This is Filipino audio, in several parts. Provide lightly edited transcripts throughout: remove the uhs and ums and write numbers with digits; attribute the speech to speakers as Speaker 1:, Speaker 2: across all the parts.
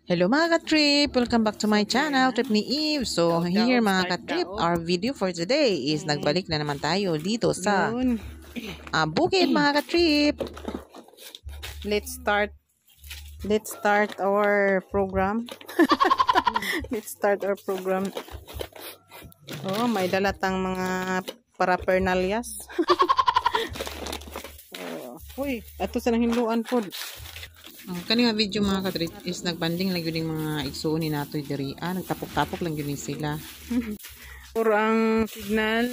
Speaker 1: Hello mga ka-trip! Welcome back to my channel, Trip ni Eve. So here mga ka-trip, our video for today is nagbalik na naman tayo dito sa bukid mga ka-trip. Let's start our program. Let's start our program. Oh, may dalatang mga paraphernalias. Uy, ato sa nanghinluan po. Kani nga video mga ka-trip is nagbanding lang yun yung mga igsuon ni natoy diri. Nagtapok-tapok lang yun sila. Puro ang signal.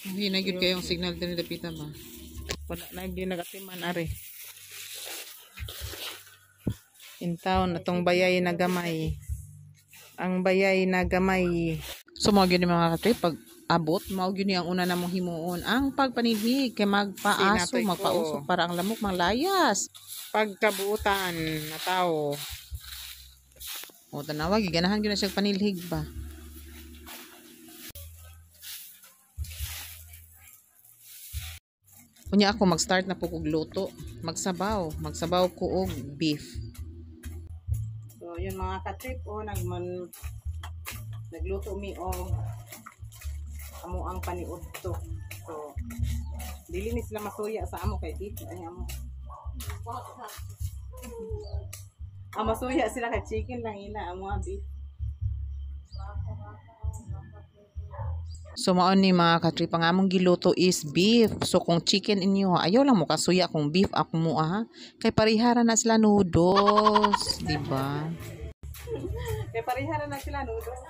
Speaker 1: Hindi na yun kayong signal din dapita ba? Wala na yun nagatiman are. In town, atong bayay na gamay. Ang bayay na gamay. So mga yun mga ka-trip, pag abot, mao yun ang una na mong himuon. Ang pagpanihig, kay magpaaso, magpausok para ang lamok manglayas. Pagkabuutan na tao. O tanawag, ganahan yun na siya panilhig ba? Kunya ako mag-start na po kog luto. Magsabaw ko og beef. So yun mga ka-trip, nagluto mi og amo ang paniud to. So dili ni sila masuya sa amo kay beef ay amo. Masuya sila kay chicken lang ina amo beef. So mao ni mga ka-trip, ang among giluto is beef. So kung chicken inyo, ayaw lang mo kasuya kung beef ako mo kay parihara na sila noodles, di ba? Kay parihara na sila noodles.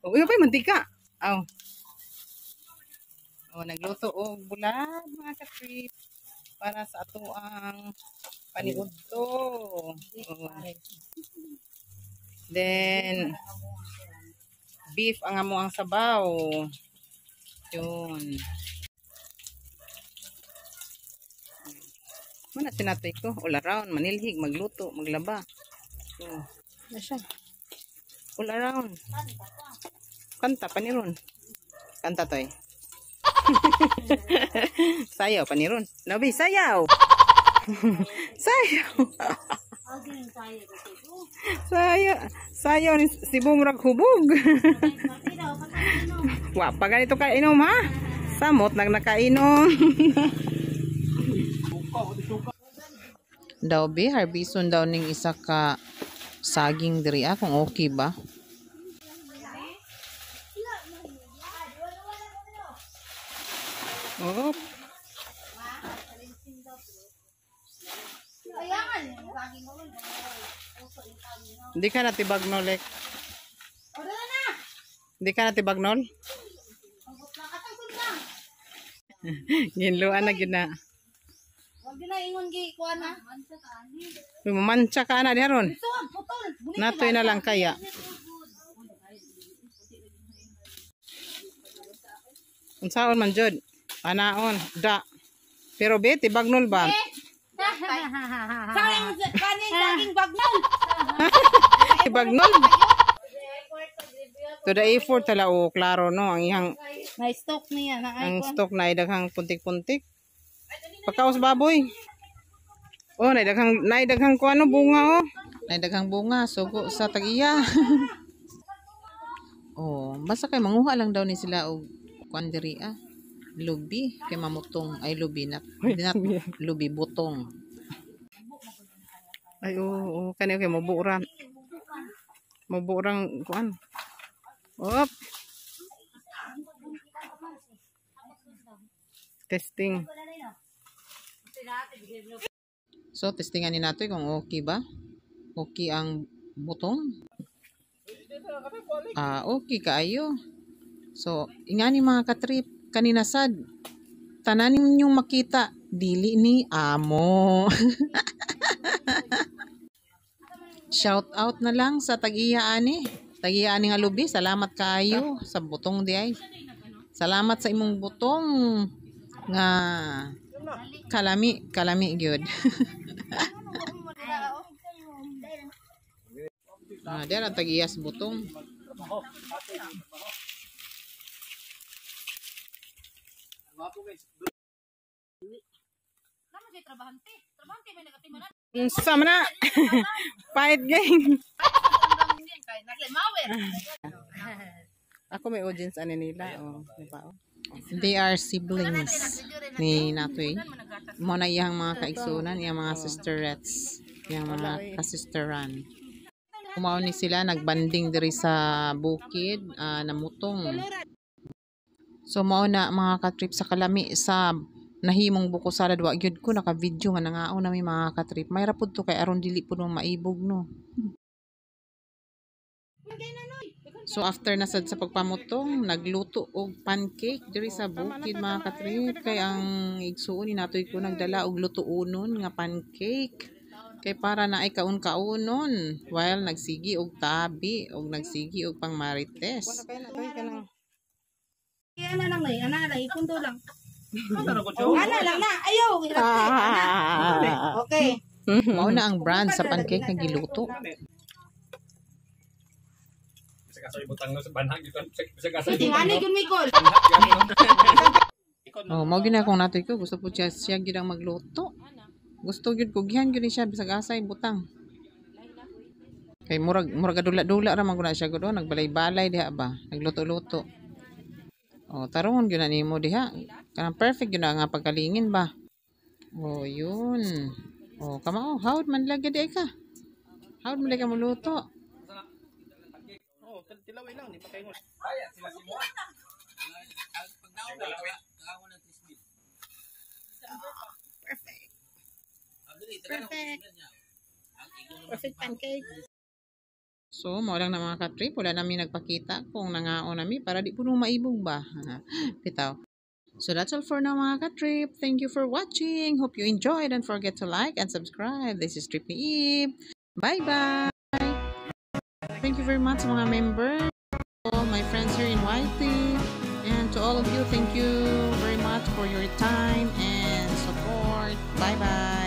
Speaker 1: Uy, pa'y mantika. Nagluto og bulad mga ka-trip para sa ato ang paniud to. Then beef ang amo ang sabaw. Yun. Mana sinatoy ko all around, manilhig, magluto, maglaba. Ano siya? All around. Kanta pa ni ron. Kanta toy. Sayaw pa ni ron. Nabi, sayaw. Sayaw. Sayaw ni si Bumrag hubog. Wa pa ganito ka inom ha? Samot nakainom. Daw be, harbison daw ning isa ka saging diri kung okay ba? Oh. Hindi ka natibag nolek. Hindi ka natibag nol? Ginluan na gina.
Speaker 2: Wag na ingon gi kuan ha.
Speaker 1: Mancha ka na diharon. Natoy na lang kaya. Unsaon man jud? Anaon, da. Pero be tibagnol ba?
Speaker 2: Saging bagnol.
Speaker 1: Tibagnol. To the effort tala klaro no ang iyang
Speaker 2: Na stock niya na
Speaker 1: ang stock na idaghang puntik-puntik. Pagkaos baboy. Naidaghang ko ano bunga Naidaghang bunga sugo sa tag-iya. Basta kay manguha lang daw ni sila og kuan diri lubi kay mamutong ay lubi not lubi butong. Ay kani okay mabuuran kuan. Testing. So testingan ni nato kung okay ba? Okay ang butong? Okay kaayo. So ingani mga ka-trip kanina sad tanan ninyong makita dili ni amo. Shout out na lang sa tag-iya ani nga lubi. Salamat kaayo sa butong di ay. Salamat sa imong butong nga kalami gyud. Diyan ang tag-iyas butong.
Speaker 2: Naman siya trabahante. Trabahante may nakatimanan.
Speaker 1: Sama na. Fight game. Ako may audience ano nila. Oh, diba? They are siblings ni Natoy. Mo na iyang mga kaigsunan, iyang mga sisterettes, iyang mga kasisteran. Kumaon ni sila, nagbanding diri sa bukid, namutong. So mao na mga katrip sa kalami sa nahimong buko salad wa gyud ko naka-video nga nangaon na may mga katrip. May rapod to kay aron dili pud mo maibog no. So after na sad sa pagpamutong, nagluto og pancake diri sa bukid mga katrip kay ang igsuon ni Natoy ko nagdala og lutuonon nga pancake. Kay para na ay kaon-kaonon while nagsigi og tabi og nagsigi og pang marites.
Speaker 2: Ana lang na, ana lang, ikundo lang. Ana lang na, ayaw. Okay.
Speaker 1: Mao na ang brand sa pancake nga giluto.
Speaker 2: Tingani gyud Mikol.
Speaker 1: Oh, mao gina kung Natoy ko gusto po siya gyud ang magluto. Gusto gyud ko gihan gyud siya bisag asay butang. Kay murag adula-dula ra man guna siya gud nagbalay-balay diha ba, nagluto-luto. Oh, taron gyud na nimo diha. Kanang perfect gyud na nga pagkalingin ba. Oh, yun. Oh, kamao, hawd man lagi di ka. Hawd man lagi ka muluto.
Speaker 3: Oh, tilaway lang, di pa kayo.
Speaker 1: Perfect. Perfect pancake. So, mao lang na mga katrip, wala namin nagpakita kung nangaon nami para di puno maibog ba. Bitaw. So that's all for now mga katrip. Thank you for watching. Hope you enjoyed. Don't forget to like and subscribe. This is Trip ni Eve. Bye-bye. Thank you very much mga members. All my friends here in YT. And to all of you, thank you very much for your time and support. Bye-bye.